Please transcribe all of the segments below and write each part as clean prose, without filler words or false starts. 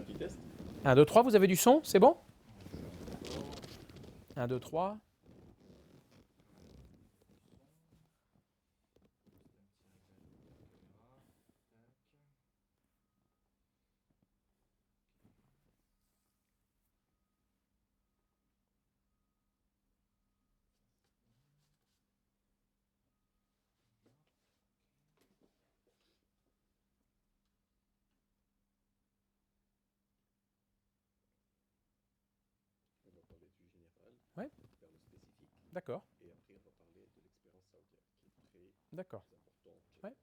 petit test. 1, 2, 3, vous avez du son? C'est bon? 1, 2, 3. On va parler du général Ouais, vers le spécifique. d'accord, Et après, on va parler de l'expérience saoudienne, qui est très d'accord. importante. Ouais.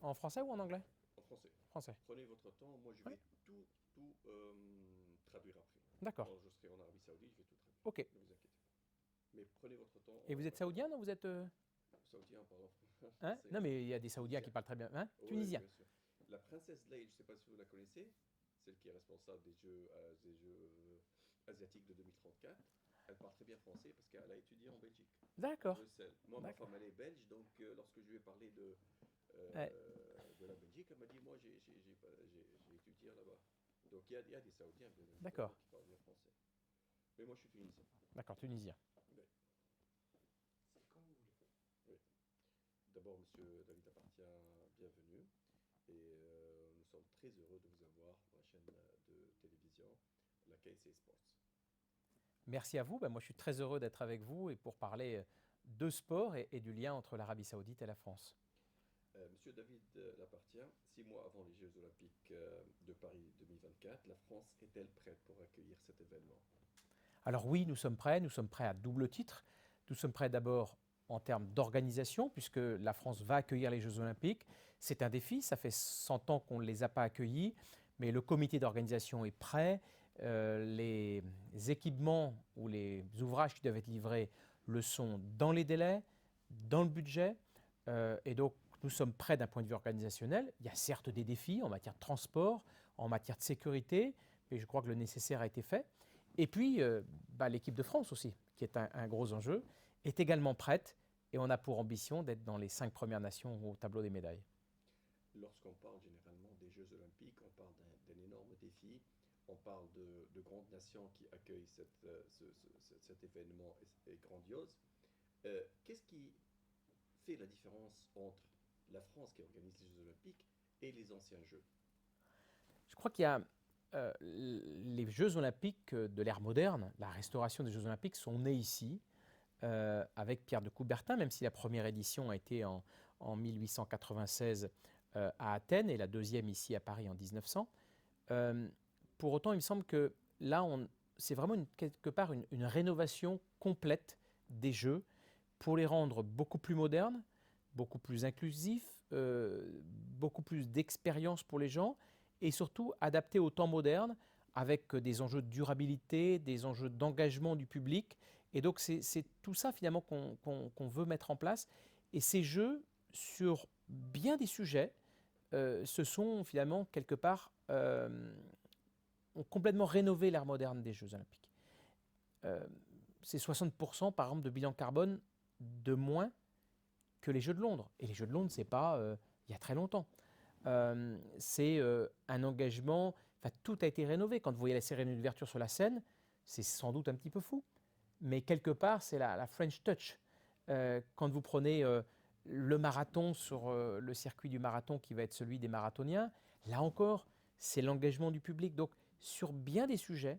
En français ou en anglais? En français. Français. Prenez votre temps, moi je Ouais, vais tout traduire après. d'accord. Quand je serai en Arabie Saoudite, je vais tout traduire. Ok. Ne vous inquiétez pas. Mais prenez votre temps Et vous êtes saoudien, non? Vous êtes... saoudien, pardon, Hein? français, Non, mais il y a des Saoudiens qui tunisien. parlent très bien. Hein? Oui, Tunisien. bien sûr. La princesse Leï, je ne sais pas si vous la connaissez, celle qui est responsable des jeux asiatiques de 2034. Elle parle très bien français parce qu'elle a étudié en Belgique, à D'accord, Bruxelles. Moi, ma d'accord. femme, elle est belge, donc lorsque je lui ai parlé Ouais, de la Belgique, elle m'a dit, moi, j'ai étudié là-bas. Donc il y a des Saoudiens, bien évidemment, d'accord, qui parlent bien français. Mais moi, je suis tunisien. d'accord, tunisien. Oui. Oui. D'abord, monsieur David Appartient, bienvenue. Et nous sommes très heureux de vous avoir sur la chaîne de télévision, la KC Sports. Merci à vous. Ben, moi, je suis très heureux d'être avec vous et pour parler de sport et du lien entre l'Arabie Saoudite et la France. Monsieur David Lappartient, 6 mois avant les Jeux Olympiques de Paris 2024, la France est-elle prête pour accueillir cet événement? Alors oui, nous sommes prêts à double titre. Nous sommes prêts d'abord en termes d'organisation, puisque la France va accueillir les Jeux Olympiques. C'est un défi, ça fait 100 ans qu'on ne les a pas accueillis, mais le comité d'organisation est prêt. Les équipements ou les ouvrages qui doivent être livrés le sont dans les délais, dans le budget. Et donc, nous sommes prêts d'un point de vue organisationnel. Il y a certes des défis en matière de transport, en matière de sécurité, mais je crois que le nécessaire a été fait. Et puis, l'équipe de France aussi, qui est un gros enjeu, est également prête et on a pour ambition d'être dans les 5 premières nations au tableau des médailles. Lorsqu'on parle généralement des Jeux Olympiques, on parle d'un énorme défi. On parle de grandes nations qui accueillent cet événement est grandiose. Qu'est-ce qui fait la différence entre la France qui organise les Jeux Olympiques et les anciens Jeux? Je crois qu'il y a les Jeux olympiques de l'ère moderne, la restauration des Jeux olympiques sont nés ici, avec Pierre de Coubertin, même si la première édition a été en 1896 à Athènes et la deuxième ici à Paris en 1900. Euh, pour autant, il me semble que là, c'est vraiment quelque part une rénovation complète des Jeux pour les rendre beaucoup plus modernes, beaucoup plus inclusifs, beaucoup plus d'expérience pour les gens et surtout adaptés au temps moderne avec des enjeux de durabilité, des enjeux d'engagement du public. Et donc c'est tout ça finalement qu'on veut mettre en place. Et ces jeux, sur bien des sujets, se sont finalement quelque part ont complètement rénové l'ère moderne des Jeux Olympiques. Euh, c'est 60% par exemple de bilan carbone de moins que les Jeux de Londres. Et les Jeux de Londres, c'est pas il y a très longtemps. C'est un engagement, enfin tout a été rénové. Quand vous voyez la cérémonie d'ouverture sur la scène, c'est sans doute un petit peu fou. Mais quelque part, c'est la French touch. Quand vous prenez le marathon sur le circuit du marathon qui va être celui des marathoniens, là encore, c'est l'engagement du public. Donc, sur bien des sujets,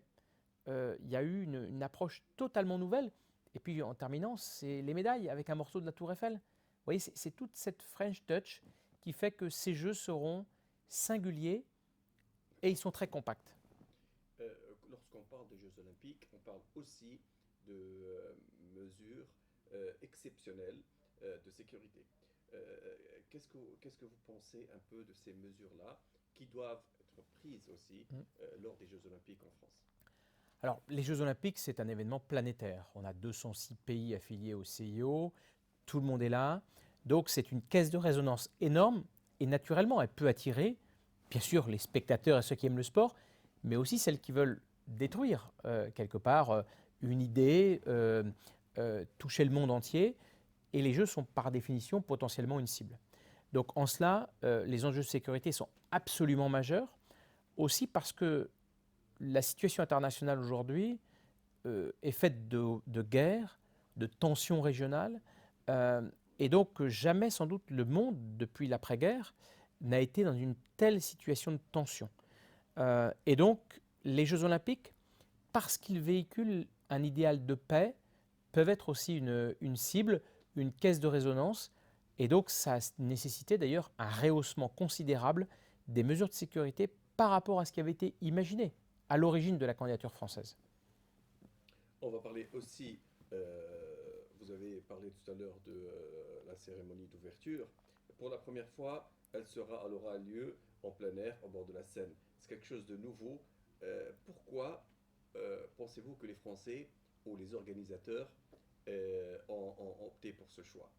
il y a eu une approche totalement nouvelle. Et puis, en terminant, c'est les médailles avec un morceau de la Tour Eiffel. Vous voyez, c'est toute cette French touch qui fait que ces jeux seront singuliers et ils sont très compacts. Lorsqu'on parle des Jeux Olympiques, on parle aussi de mesures exceptionnelles de sécurité. Qu'est-ce que vous pensez un peu de ces mesures-là qui doivent être prises aussi Mm. lors des Jeux Olympiques en France? Alors, les Jeux Olympiques, c'est un événement planétaire. On a 206 pays affiliés au CIO, tout le monde est là. Donc, c'est une caisse de résonance énorme et naturellement, elle peut attirer, bien sûr, les spectateurs et ceux qui aiment le sport, mais aussi celles qui veulent détruire quelque part une idée, toucher le monde entier. Et les Jeux sont par définition potentiellement une cible. Donc, en cela, les enjeux de sécurité sont absolument majeurs. aussi parce que la situation internationale aujourd'hui est faite de guerres, de tensions régionales, euh, et donc jamais sans doute le monde, depuis l'après-guerre, n'a été dans une telle situation de tension. Et donc les Jeux olympiques, parce qu'ils véhiculent un idéal de paix, peuvent être aussi une cible, une caisse de résonance, et donc ça a nécessité d'ailleurs un rehaussement considérable des mesures de sécurité par rapport à ce qui avait été imaginé à l'origine de la candidature française. On va parler aussi, vous avez parlé tout à l'heure de la cérémonie d'ouverture. Pour la première fois, elle aura lieu en plein air, au bord de la Seine. C'est quelque chose de nouveau. Pourquoi pensez-vous que les Français ou les organisateurs ont opté pour ce choix,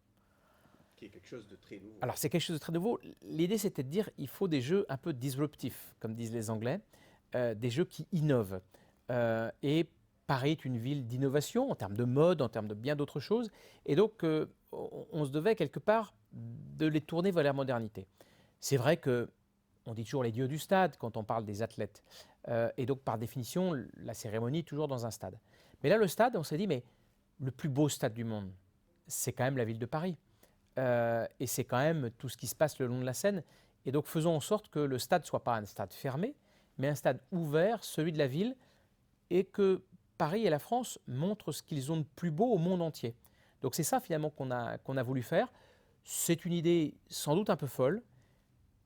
qui est quelque chose de très nouveau? Alors c'est quelque chose de très nouveau. L'idée c'était de dire il faut des jeux un peu disruptifs, comme disent les Anglais, des jeux qui innovent. Et Paris est une ville d'innovation en termes de mode, en termes de bien d'autres choses. Et donc on se devait quelque part de les tourner vers la modernité. C'est vrai que on dit toujours les dieux du stade quand on parle des athlètes. Et donc par définition, la cérémonie est toujours dans un stade. Mais là le stade, on s'est dit mais le plus beau stade du monde, c'est quand même la ville de Paris. Et c'est quand même tout ce qui se passe le long de la Seine. Et donc faisons en sorte que le stade ne soit pas un stade fermé, mais un stade ouvert, celui de la ville, et que Paris et la France montrent ce qu'ils ont de plus beau au monde entier. Donc c'est ça finalement qu'on a voulu faire. C'est une idée sans doute un peu folle,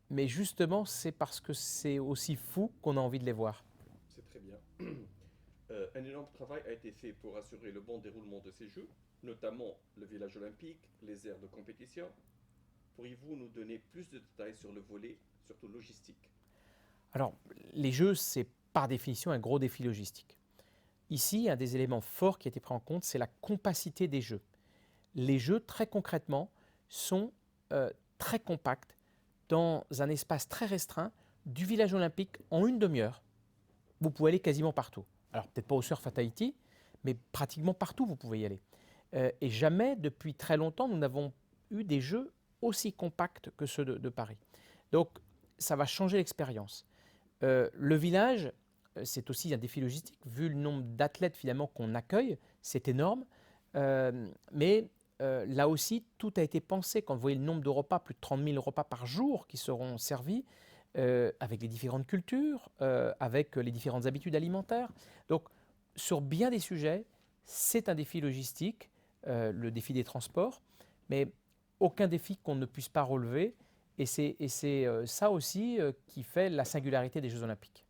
mais justement c'est parce que c'est aussi fou qu'on a envie de les voir. C'est très bien. Un énorme travail a été fait pour assurer le bon déroulement de ces Jeux, notamment le village olympique, les aires de compétition. Pourriez-vous nous donner plus de détails sur le volet, surtout logistique? Alors les Jeux, c'est par définition un gros défi logistique. Ici, un des éléments forts qui a été pris en compte, c'est la compacité des Jeux. Les Jeux, très concrètement, sont très compacts dans un espace très restreint du village olympique en une demi-heure. Vous pouvez aller quasiment partout. Alors peut-être pas au Surf à Tahiti, mais pratiquement partout vous pouvez y aller. Et jamais depuis très longtemps nous n'avons eu des jeux aussi compacts que ceux de Paris. Donc ça va changer l'expérience. Le village, c'est aussi un défi logistique, vu le nombre d'athlètes finalement qu'on accueille, c'est énorme. Mais là aussi, tout a été pensé. Quand vous voyez le nombre de repas, plus de 30 000 repas par jour qui seront servis, avec les différentes cultures, avec les différentes habitudes alimentaires. Donc, sur bien des sujets, c'est un défi logistique, le défi des transports, mais aucun défi qu'on ne puisse pas relever. Et c'est ça aussi qui fait la singularité des Jeux Olympiques.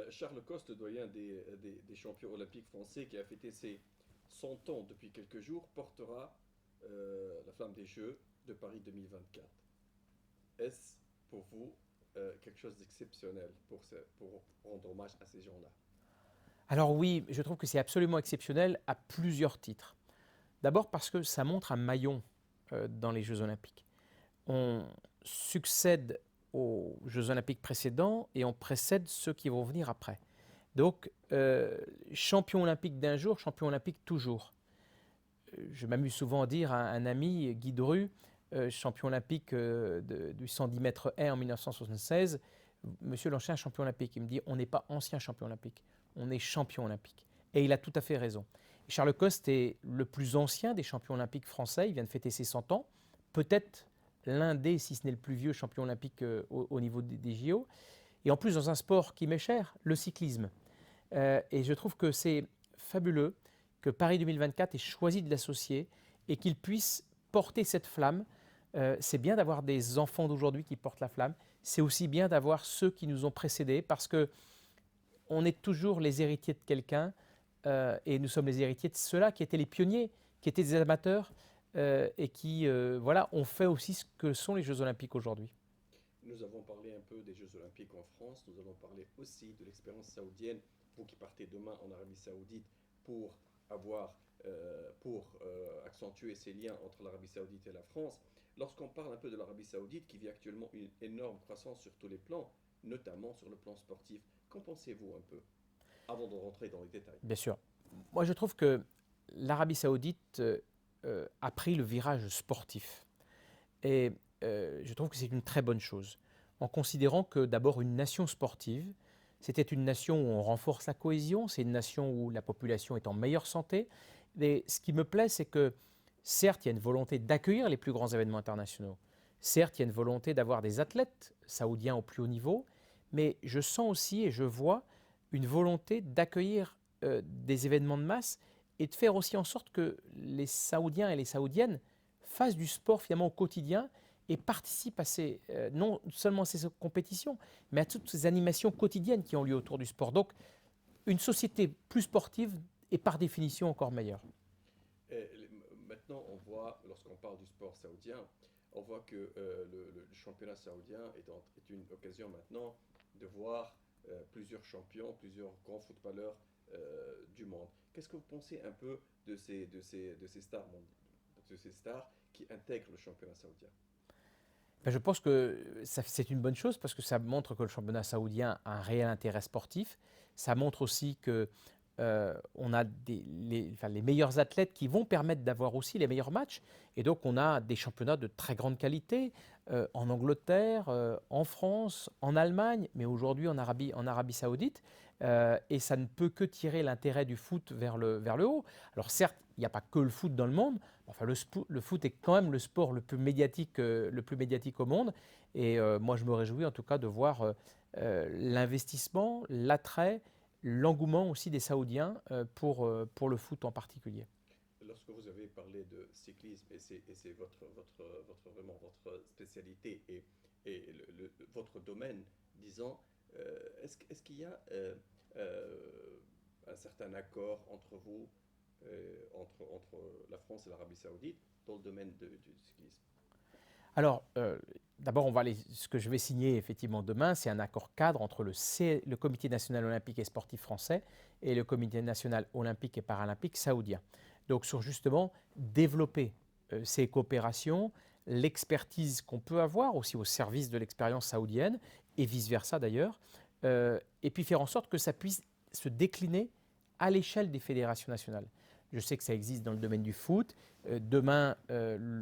Charles Coste, doyen des champions olympiques français, qui a fêté ses 100 ans depuis quelques jours, portera la flamme des Jeux de Paris 2024. Est-ce pour vous quelque chose d'exceptionnel pour rendre hommage à ces gens-là? Alors oui, je trouve que c'est absolument exceptionnel à plusieurs titres. D'abord parce que ça montre un maillon dans les Jeux Olympiques. On succède aux Jeux Olympiques précédents et on précède ceux qui vont venir après. Donc, champion olympique d'un jour, champion olympique toujours. Je m'amuse souvent à dire à un ami, Guy Dru, champion olympique du 110 mètres haies en 1976, Monsieur l'ancien champion olympique. Il me dit, on n'est pas ancien champion olympique, on est champion olympique. Et il a tout à fait raison. Charles Coste est le plus ancien des champions olympiques français, il vient de fêter ses 100 ans, peut-être l'un des, si ce n'est le plus vieux champion olympique au niveau des JO, et en plus dans un sport qui m'est cher, le cyclisme. Et je trouve que c'est fabuleux que Paris 2024 ait choisi de l'associer et qu'il puisse porter cette flamme. C'est bien d'avoir des enfants d'aujourd'hui qui portent la flamme, c'est aussi bien d'avoir ceux qui nous ont précédés, parce que on est toujours les héritiers de quelqu'un, et nous sommes les héritiers de ceux-là qui étaient les pionniers, qui étaient des amateurs, et qui voilà, ont fait aussi ce que sont les Jeux Olympiques aujourd'hui. Nous avons parlé un peu des Jeux Olympiques en France, nous allons parler aussi de l'expérience saoudienne, vous qui partez demain en Arabie Saoudite pour accentuer ces liens entre l'Arabie Saoudite et la France. Lorsqu'on parle un peu de l'Arabie Saoudite, qui vit actuellement une énorme croissance sur tous les plans, notamment sur le plan sportif, qu'en pensez-vous un peu, avant de rentrer dans les détails? Bien sûr. Moi, je trouve que l'Arabie Saoudite a pris le virage sportif. Et je trouve que c'est une très bonne chose. en considérant que d'abord une nation sportive, c'était une nation où on renforce la cohésion, c'est une nation où la population est en meilleure santé. Et ce qui me plaît, c'est que certes, il y a une volonté d'accueillir les plus grands événements internationaux. Certes, il y a une volonté d'avoir des athlètes saoudiens au plus haut niveau, mais je sens aussi et je vois une volonté d'accueillir des événements de masse et de faire aussi en sorte que les Saoudiens et les Saoudiennes fassent du sport finalement au quotidien et participent à non seulement à ces compétitions, mais à toutes ces animations quotidiennes qui ont lieu autour du sport. Donc, une société plus sportive est par définition encore meilleure. Et maintenant, on voit, lorsqu'on parle du sport saoudien, on voit que le championnat saoudien est une occasion maintenant de voir plusieurs champions, plusieurs grands footballeurs du monde. Qu'est-ce que vous pensez un peu de ces stars, de ces stars qui intègrent le championnat saoudien? Ben, je pense que c'est une bonne chose parce que ça montre que le championnat saoudien a un réel intérêt sportif. Ça montre aussi que on a les meilleurs athlètes qui vont permettre d'avoir aussi les meilleurs matchs. Et donc, on a des championnats de très grande qualité en Angleterre, en France, en Allemagne, mais aujourd'hui en Arabie Saoudite. Et ça ne peut que tirer l'intérêt du foot vers le haut. Alors certes, il n'y a pas que le foot dans le monde. Enfin, le foot est quand même le sport le plus médiatique au monde. Et moi, je me réjouis en tout cas de voir l'investissement, l'attrait, l'engouement aussi des Saoudiens pour le foot en particulier. Lorsque vous avez parlé de cyclisme, et c'est vraiment votre spécialité et votre domaine, disons, est-ce qu'il y a un certain accord entre vous, entre la France et l'Arabie Saoudite, dans le domaine du cyclisme? Alors, d'abord, ce que je vais signer effectivement demain, c'est un accord cadre entre le Comité national olympique et sportif français et le Comité national olympique et paralympique saoudien. Donc, sur justement développer ces coopérations, l'expertise qu'on peut avoir aussi au service de l'expérience saoudienne et vice-versa d'ailleurs, et puis faire en sorte que ça puisse se décliner à l'échelle des fédérations nationales. Je sais que ça existe dans le domaine du foot. Demain,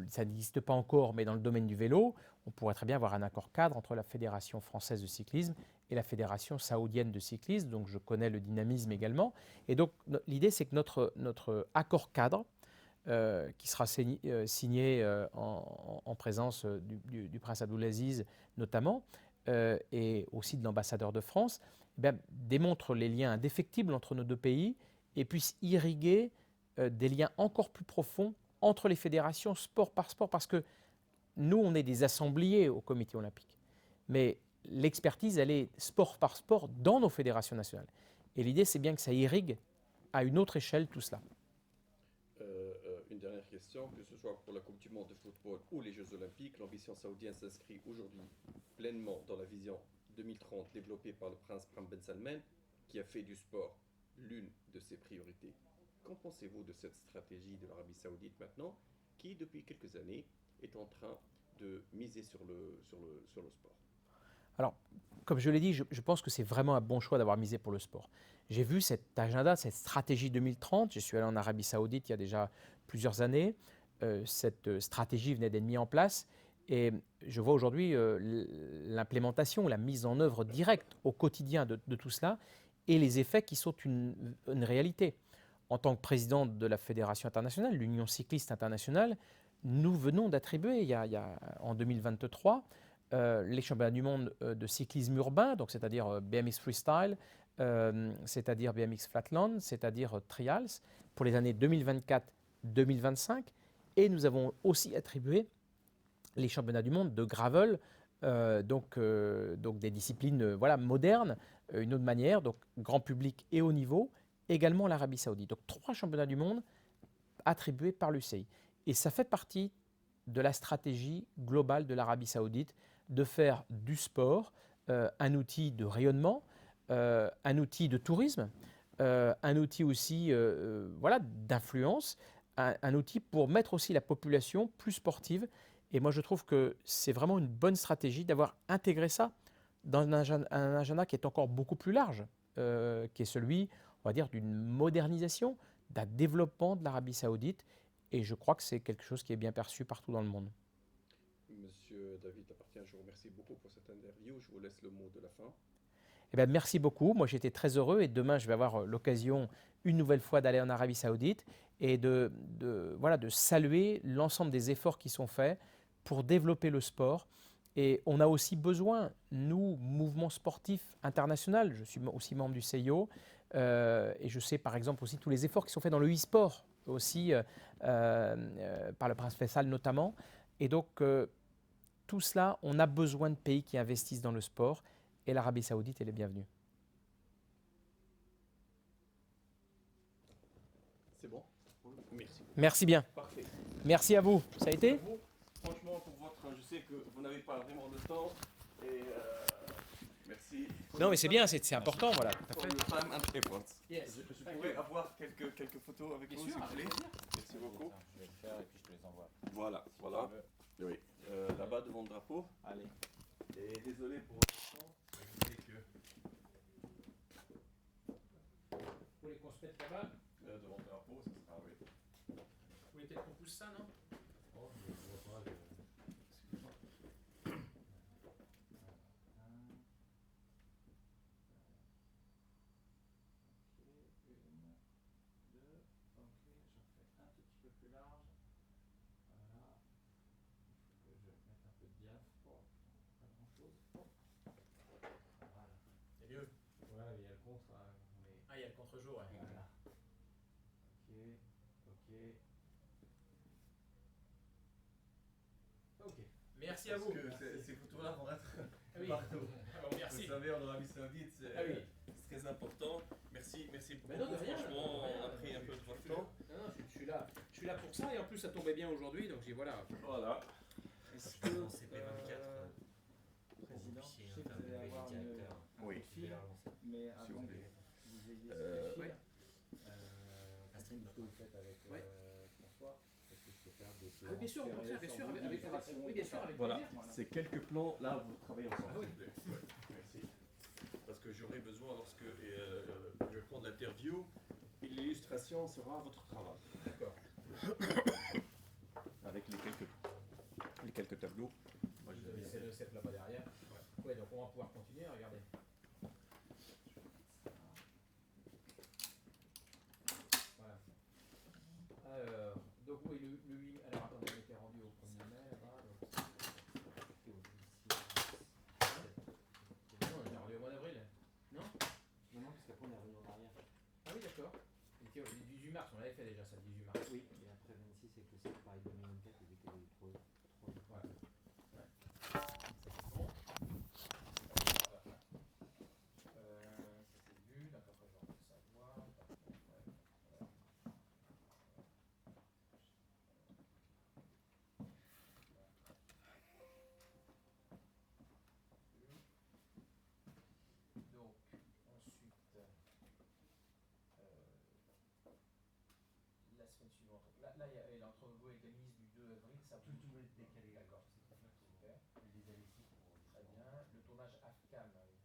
ça n'existe pas encore, mais dans le domaine du vélo, on pourrait très bien avoir un accord cadre entre la Fédération française de cyclisme et la Fédération saoudienne de cyclisme. Donc, je connais le dynamisme également. Et donc, l'idée, c'est que notre accord cadre, qui sera signé en présence du prince Abdulaziz notamment, et aussi de l'ambassadeur de France, démontre les liens indéfectibles entre nos deux pays et puisse irriguer des liens encore plus profonds entre les fédérations sport par sport, parce que nous, on est des assembliers au comité olympique. Mais l'expertise, elle est sport par sport dans nos fédérations nationales. Et l'idée, c'est bien que ça irrigue à une autre échelle tout cela. Une dernière question, que ce soit pour la Coupe du Monde de football ou les Jeux Olympiques, l'ambition saoudienne s'inscrit aujourd'hui pleinement dans la vision 2030 développée par le prince Mohammed Ben Salman, qui a fait du sport l'une de ses priorités. Qu'en pensez-vous de cette stratégie de l'Arabie Saoudite maintenant, qui depuis quelques années est en train de miser sur le sport? Alors, comme je l'ai dit, je pense que c'est vraiment un bon choix d'avoir misé pour le sport. J'ai vu cet agenda, cette stratégie 2030. Je suis allé en Arabie Saoudite il y a déjà plusieurs années. Cette stratégie venait d'être mise en place. Et je vois aujourd'hui l'implémentation, la mise en œuvre directe au quotidien de tout cela et les effets qui sont une réalité. En tant que président de la Fédération internationale, l'Union cycliste internationale, nous venons d'attribuer en 2023 les championnats du monde de cyclisme urbain, donc c'est-à-dire BMX Freestyle, c'est-à-dire BMX Flatland, c'est-à-dire Trials, pour les années 2024-2025. Et nous avons aussi attribué les championnats du monde de gravel, donc des disciplines modernes, une autre manière, donc grand public et haut niveau, également l'Arabie Saoudite. Donc 3 championnats du monde attribués par l'UCI. Et ça fait partie de la stratégie globale de l'Arabie Saoudite de faire du sport un outil de rayonnement, un outil de tourisme, un outil aussi d'influence, un outil pour mettre aussi la population plus sportive. Et moi, je trouve que c'est vraiment une bonne stratégie d'avoir intégré ça dans un agenda qui est encore beaucoup plus large, qui est celui, on va dire, d'une modernisation, d'un développement de l'Arabie Saoudite. Et je crois que c'est quelque chose qui est bien perçu partout dans le monde. Monsieur que David appartient. Je vous remercie beaucoup pour cette interview. Je vous laisse le mot de la fin. Eh bien, merci beaucoup. Moi, j'étais très heureux et demain, je vais avoir l'occasion une nouvelle fois d'aller en Arabie Saoudite et voilà, de saluer l'ensemble des efforts qui sont faits pour développer le sport. Et on a aussi besoin, nous, mouvement sportif international, je suis aussi membre du CIO, et je sais par exemple aussi tous les efforts qui sont faits dans le e-sport, aussi par le Prince Faisal notamment. Et donc, tout cela, on a besoin de pays qui investissent dans le sport. Et l'Arabie Saoudite, elle est bienvenue. C'est bon? Merci. Merci bien. Parfait. Merci à vous. Ça a été? Vous, franchement, pour votre, je sais que vous n'avez pas vraiment le temps et merci. Non, mais c'est bien, c'est important, voilà. Tout à Pour fait. le time and effort. Yes. Je pourrais avoir quelques photos avec vous, s'il vous plaît. Merci beaucoup. Je vais le faire et puis je te les envoie. Voilà, voilà. Oui. Là-bas devant le drapeau. Allez. Et désolé pour votre temps. Je sais que Vous voulez qu'on se mette là-bas? devant le drapeau, ça sera oui. Vous voulez peut-être qu'on pousse ça, non? C'est mieux. Voilà, il y a le contre. Ah, il y a le contre-jour, ouais. Voilà. Ok. Merci à vous. Parce que ces photos-là vont être Ah oui. partout. Ah bon, merci. Vous savez, en Arabie Saoudite, c'est Ah oui. très important. Merci Mais beaucoup. non, de rien. Franchement, Rien. on a pris un peu de votre temps. Non, je suis là pour ça et en plus ça tombait bien aujourd'hui, donc j'ai voilà. Voilà. Est-ce que C'est P24. Président, Officier, je sais que vous allez avoir une directeur. Oui. fille, mais avant S'il vous que plaît. vous ayez Euh, cette fille, ouais. Astrid, ce que vous faites avec Ouais. François, est-ce que je peux faire des Ah, bien sûr, au contraire, bien sûr, oui, bien sûr, avec Voilà, plaisir. ces quelques plans là, vous travaillez ensemble. Ah oui. s'il vous plaît. Merci. Parce que j'aurai besoin, lorsque je vais prendre l'interview, l'illustration sera votre travail. D'accord. Avec les quelques tableaux. Moi, Vous avez ces recettes là-bas derrière. Ouais, donc on va pouvoir continuer, regardez. Voilà. Alors, donc oui, le 8. Alors attendez, on était rendu au 1er mai là-bas. Non, on était rendu au mois d'avril. Non? Non, non, parce qu'après on est revenu en arrière. Ah oui, d'accord. Le 18 mars, on avait fait déjà ça, le 18 mars. Oui, et après 26 avec le 7 pareil 2024, il était les 3 Voilà. Ouais. Bon. Ça c'est vu, donc après je vais savoir. Donc, ensuite, la semaine suivante. Là il y a l'entrevue avec la ministre du 2 avril, ça Tout bouge. doit être décalé. D'accord. C'est pour ça que Super. je les avais ici pour. Très bien. Le tournage AFCAM. Ça peut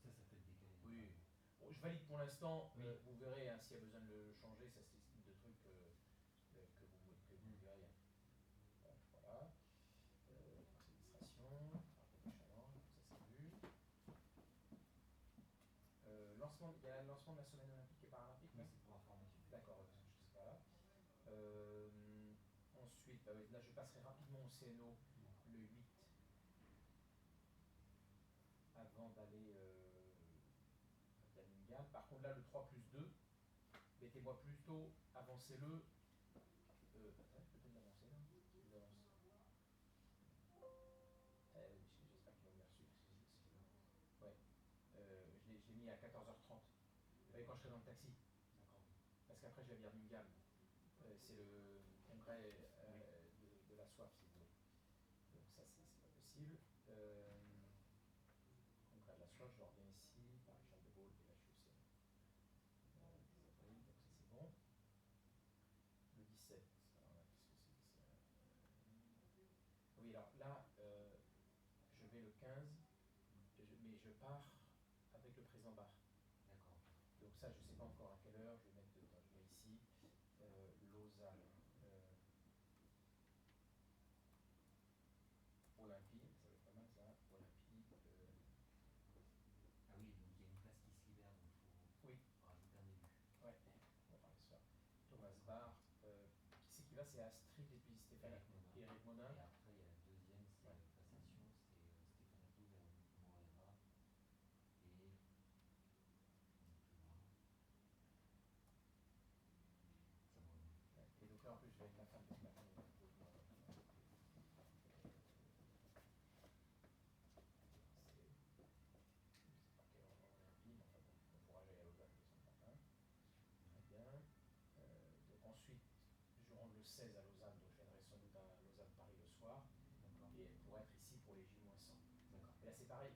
être décalé. Oui. Bon, je valide pour l'instant. Oui. Vous verrez hein, s'il y a besoin de le changer. Ça, c'est le style de truc que vous verrez. Bon, voilà. Illustration. Challenge. Ça, c'est vu. Lancement, il y a le lancement de la semaine olympique et paralympique. Oui, là c'est pour information. D'accord, parce que je sais pas là. Ensuite, là je passerai rapidement au CNO le 8 avant d'aller à Birmingham. Par contre là le 3+2, mettez-moi plutôt, avancez-le. Peut-être l'avancer là. Je l'avance. Oui, j'espère qu'ils vont bien reçu. Ouais. Je l'ai mis à 14h30. Vous voyez quand je serai dans le taxi. Parce qu'après je vais à Birmingham. C'est le congrès de la soif, si vous voulez. Donc ça, c'est pas possible. Congrès de la soif, je reviens ici, par Charles de Gaulle et la HEC. Donc ça c'est bon. Le 17, alors là, qu'est-ce que c'est que ça? Oui, alors là, je vais le 15, mais je pars avec le président Barre. D'accord. Donc ça, je ne sais pas encore à quelle heure, je vais mettre dedans, je mets ici, Lausanne. Olympie, ça va être pas mal ça. Olympie. Ah oui, donc il y a une place qui se libère, donc Oui. faut rajouter un élu. Ouais, on va parler de ça. Thomas Barr. Qui c'est qui va? C'est Astrid et puis Stéphane. Eric Monin. Et Eric Monin. Et après, il y a la deuxième, c'est Ouais. Cassation, c'est Stéphane Abdou, Véronique Moreira et. On est plus loin. Ça me revient. Ouais. Et donc là en plus je vais avec ma femme parce que ma femme est un peu moins. Très bien. Donc ensuite, je rentre le 16 à Lausanne, donc je viendrai sans doute à Lausanne-Paris le soir, D'accord. et pour être ici pour les J-100. D'accord. Et là c'est pareil,